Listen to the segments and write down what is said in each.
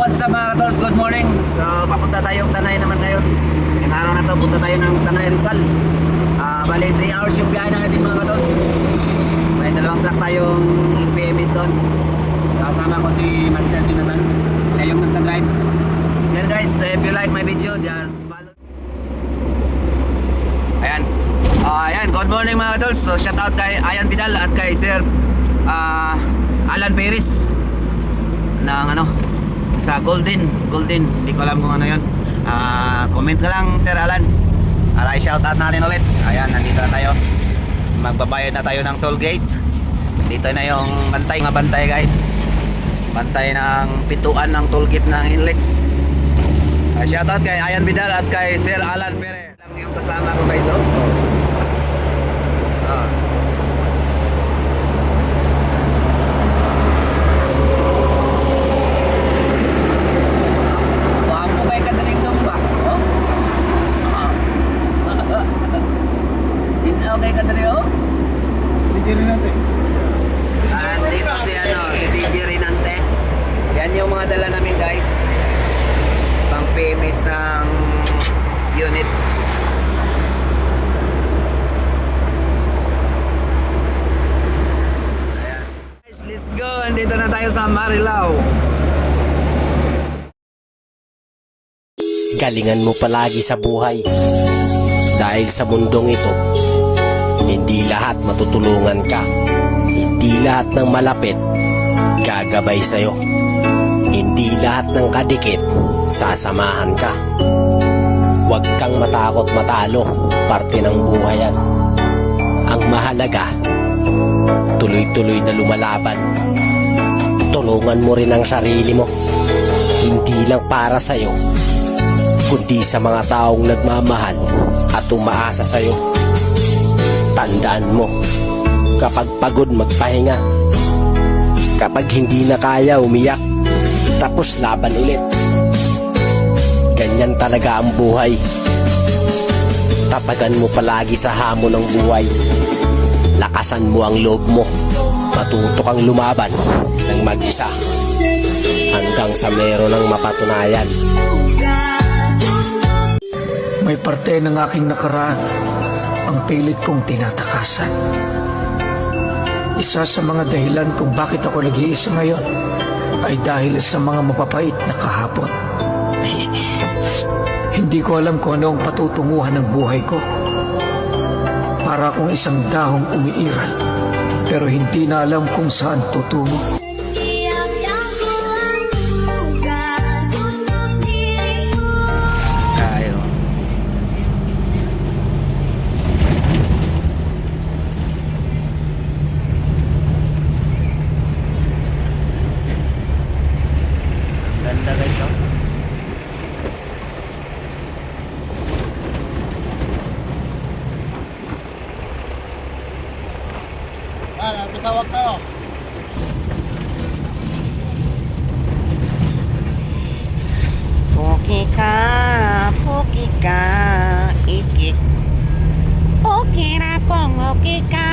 what's up mga tools? Good morning. So, papunta tayong Tanay naman ngayon. Yung araw na to, punta tayo ng Tanay Rizal. Bali, 3 hours yung biyahe natin mga tools. May dalawang truck tayong PMS doon. Kasama ko si Master Jonathan. Siya yung nagka-drive. So guys, if you like my video, just follow. Ayan. Ayan, good morning mga tools. So, shout out kay Ayan Vidal at kay Sir Alan Perez ng sa Golden, hindi ko alam kung ano yun. Comment ka lang Sir Alan para i-shout out natin ulit. Ayan, nandito na tayo, magbabayad na tayo ng toll gate. Dito na yung bantay guys, bantay ng pituan ng toll gate ng Inlex. Shout out kay Ayan Vidal at kay Sir Alan Perez lang yung kasama ko guys. Okay ka dali DJ Rinante. Dito si DJ Rinante. Yan yung mga dala namin guys, pang PMS ng unit. Ayan. Guys, let's go. Andito na tayo sa Marilao. Galingan mo palagi sa buhay. Dahil sa mundong ito, hindi lahat matutulungan ka. Hindi lahat ng malapit gagabay sa'yo. Hindi lahat ng kadikit sasamahan ka. Huwag kang matakot matalo, parte ng buhay yan. Ang mahalaga, tuloy-tuloy na lumalaban. Tulungan mo rin ang sarili mo. Hindi lang para sa'yo, kundi sa mga taong nagmamahal at umaasa sa'yo. Tandaan mo, kapag pagod magpahinga, kapag hindi na kaya umiyak, tapos laban ulit. Ganyan talaga ang buhay. Tatagan mo palagi sa hamon ng buhay. Lakasan mo ang loob mo. Matuto kang lumaban ng mag-isa hanggang sa meron ng mapatunayan. May parte ng aking nakaraan ang pilit kong tinatakasan. Isa sa mga dahilan kung bakit ako nag-iisa ngayon ay dahil sa mga mapapait na kahapon. Hindi ko alam kung ano ang patutunguhan ng buhay ko. Para akong isang dahong umiiral, pero hindi na alam kung saan tutungo. Ganda guys, no? Pisawag kayo. Puki ka, ikik. Okay na kung okay ka,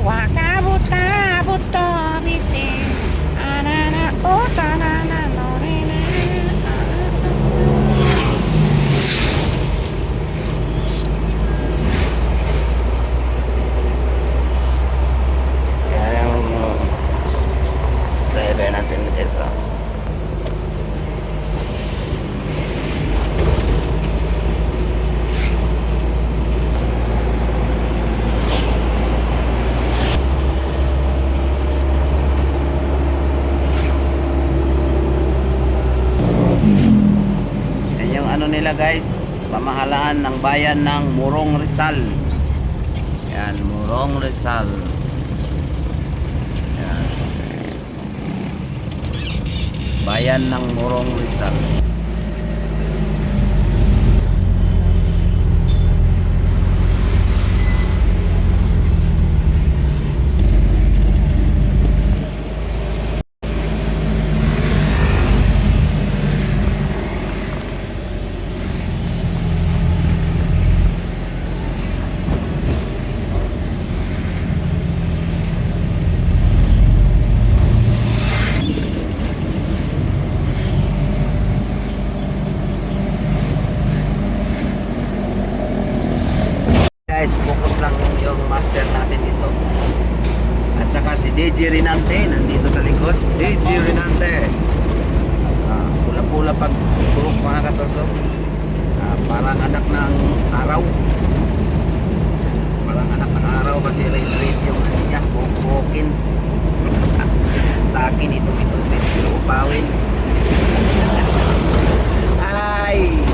waka buta, buto, bitin. Anana, o, tanana, lorena. Yan yung driver natin guys. Nila guys, pamahalaan ng bayan ng Morong Rizal. Yan, Morong Rizal. Yan. Bayan ng Morong Rizal. Rinante nandito sa likod. DJ Rinante. Pula-pula pag buhok mga katulso. Parang anak ng araw. Parang anak ng araw kasi rin yung ano niya, buhokin. Sa akin ito upawin. Ay!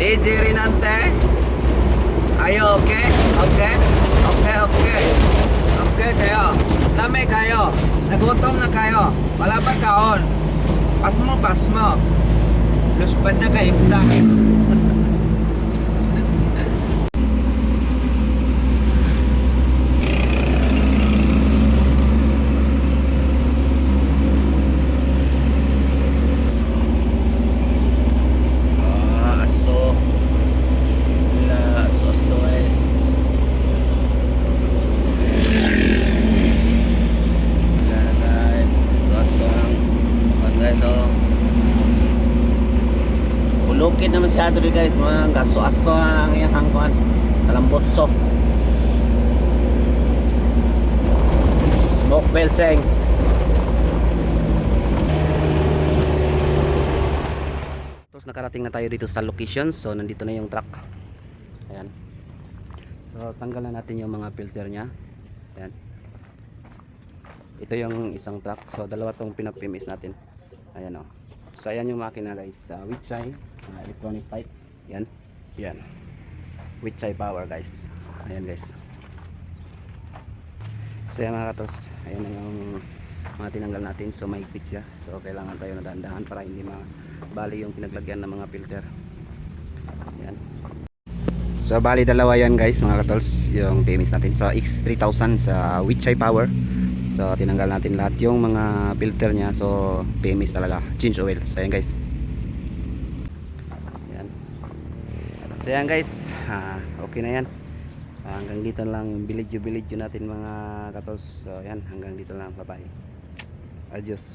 DJ Rinante. Ayo, okay? Okay? Okay, okay. Okay kayo. Dami kayo. Nagutom na kayo. Wala pa kaon. Pasmo, pasmo. Luspad na kayo. Lukid naman siya ito guys, mga gaso-aso na lang yung hangkuhan, talambotso, smoke belching. Tapos nakarating na tayo dito sa location, so nandito na yung truck. Ayan, so tanggalan natin yung mga filter nya. Ayan, ito yung isang truck, so dalawa tong pinag-PMS natin. Ayan o. So ayan yung makina guys, Witsai electronic pipe. Yan. Yan. Witsai power guys. Ayan guys. So yan mga katos, ayan yung mga tinanggal natin. So mahigpit siya. So kailangan tayo na dahan-dahan para hindi mabali yung pinaglagyan ng mga filter. Ayan. So bali dalawa yan guys mga katols, yung PMS natin. So X3000 sa Witsai power. So tinanggal natin lahat yung mga filter nya. So PMS talaga, change oil. So ayan guys. Ayan. So ayan guys, okay na yan. Hanggang dito lang yung bilidyo natin mga katols. So ayan, hanggang dito lang. Bye bye. Adios.